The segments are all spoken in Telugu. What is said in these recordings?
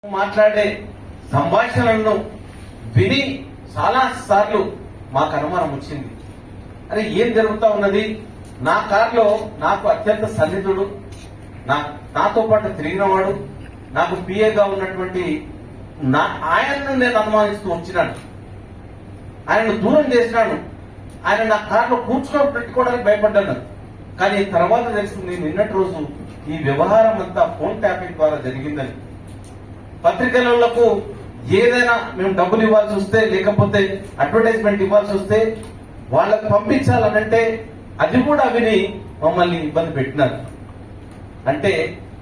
మాట్లాడే సంభాషణలను విని చాలా సార్లు మాకు అనుమానం వచ్చింది. అరే ఏం జరుగుతా ఉన్నది? నా కారులో నాకు అత్యంత సన్నిధుడు, నాతో పాటు తిరిగినవాడు, నాకు పిఏగా ఉన్నటువంటి ఆయనను నేను అనుమానిస్తూ వచ్చినాను. ఆయనను దూరం చేసినాను. ఆయన నా కారులో పెట్టుకోవడానికి భయపడ్డాను. కానీ తర్వాత తెలిసింది నిన్నటి రోజు ఈ వ్యవహారం అంతా ఫోన్ ట్యాపింగ్ ద్వారా జరిగిందని. పత్రికలకు ఏదైనా మేము డబ్బులు ఇవ్వాల్సి వస్తే, లేకపోతే అడ్వర్టైజ్మెంట్ ఇవ్వాల్సి వస్తే వాళ్ళకు పంపించాలనంటే అది కూడా విని మమ్మల్ని ఇబ్బంది పెట్టినారు. అంటే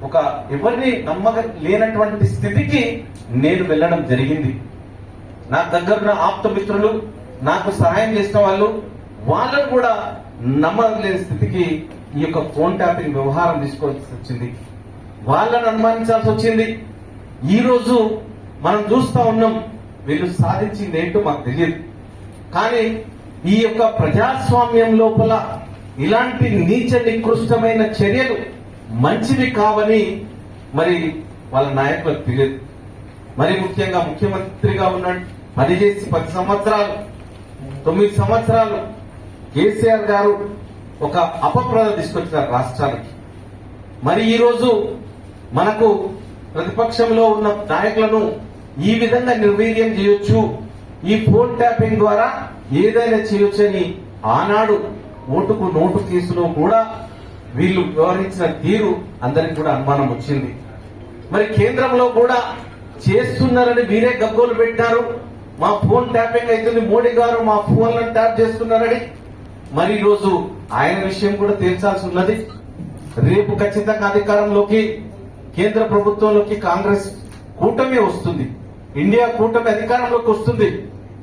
ఒక ఎవరిని నమ్మక లేనటువంటి స్థితికి నేను వెళ్ళడం జరిగింది. నా దగ్గర ఆప్త మిత్రులు, నాకు సహాయం చేసిన వాళ్ళను కూడా నమ్మలేని స్థితికి ఈ యొక్క ఫోన్ ట్యాపింగ్ వ్యవహారం తీసుకోవాల్సి వచ్చింది. వాళ్ళని అనుమానించాల్సి వచ్చింది. ఈ రోజు మనం చూస్తా ఉన్నాం, వీళ్ళు సాధించింది ఏంటో మాకు తెలియదు. కానీ ఈ యొక్క ప్రజాస్వామ్యం లోపల ఇలాంటి నీచ నికృష్టమైన చర్యలు మంచివి కావని మరి వాళ్ళ నాయకులకు తెలియదు. మరి ముఖ్యంగా ముఖ్యమంత్రిగా ఉన్నాడు, పనిచేసి 10 సంవత్సరాలు 9 సంవత్సరాలు కేసీఆర్ గారు ఒక అపప్రద తీసుకొచ్చారు రాష్ట్రానికి. మరి ఈ రోజు మనకు ప్రతిపక్షంలో ఉన్న నాయకులను ఈ విధంగా నిర్వీర్యం చేయొచ్చు, ఈ ఫోన్ ట్యాపింగ్ ద్వారా ఏదైనా చేయొచ్చని ఆనాడు ఓటుకు నోటు కేసులో కూడా వీళ్ళు వ్యవహరించిన తీరు అందరికి కూడా అనుమానం వచ్చింది. మరి కేంద్రంలో కూడా చేస్తున్నారని వీరే గగ్గోలు పెట్టారు. మా ఫోన్ ట్యాపింగ్ అవుతుంది, మోడీ గారు మా ఫోన్లను ట్యాప్ చేస్తున్నారని. మరి ఈ రోజు ఆయన విషయం కూడా తేల్చాల్సి ఉన్నది. రేపు ఖచ్చితంగా అధికారంలోకి, కేంద్ర ప్రభుత్వంలోకి కాంగ్రెస్ కూటమి వస్తుంది, ఇండియా కూటమి అధికారంలోకి వస్తుంది.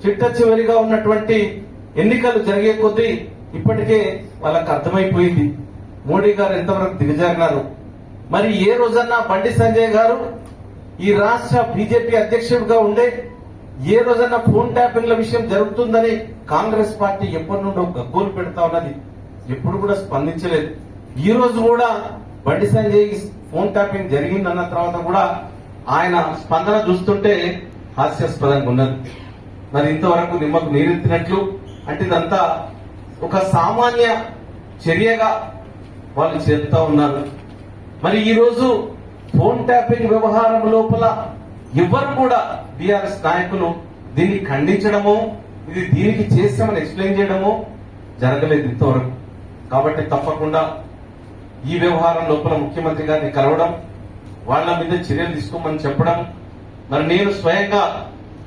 చిట్ట చివరిగా ఉన్నటువంటి ఎన్నికలు జరిగే కొద్దీ ఇప్పటికే వాళ్ళకు అర్థమైపోయింది మోడీ గారు ఎంతవరకు దిగజారినారు. మరి ఏ రోజన్నా బండి సంజయ్ గారు ఈ రాష్ట్ర బీజేపీ అధ్యక్షుడిగా ఉండే ఏ రోజన్నా ఫోన్ ట్యాపింగ్ల విషయం జరుగుతుందని కాంగ్రెస్ పార్టీ ఎప్పటి నుండో గగ్గోలు పెడతా ఉన్నది, ఎప్పుడు కూడా స్పందించలేదు. ఈ రోజు కూడా బండి సంజయ్ ఫోన్ ట్యాపింగ్ జరిగిందన్న తర్వాత కూడా ఆయన స్పందన చూస్తుంటే హాస్యాస్పదంగా ఉన్నది. మరి ఇంతవరకు నిమ్మకు నీరెత్తినట్లు అంటే ఇదంతా ఒక సామాన్య చర్యగా వాళ్ళు చెప్తా ఉన్నారు. మరి ఈ రోజు ఫోన్ ట్యాపింగ్ వ్యవహారం లోపల ఎవరు కూడా టీఆర్ఎస్ నాయకులు దీన్ని ఖండించడమో, ఇది దీనికి చేస్తామని ఎక్స్ప్లెయిన్ చేయడమో జరగలేదు ఇంతవరకు. కాబట్టి తప్పకుండా ఈ వ్యవహారం లోపల ముఖ్యమంత్రి గారిని కలవడం, వాళ్ల మీద చర్యలు తీసుకోమని చెప్పడం, మరి నేను స్వయంగా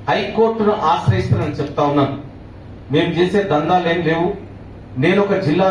హైకోర్టును ఆశ్రయిస్తానని చెప్తా ఉన్నాను. మేము చేసే దందాలు ఏం లేవు. నేను ఒక జిల్లా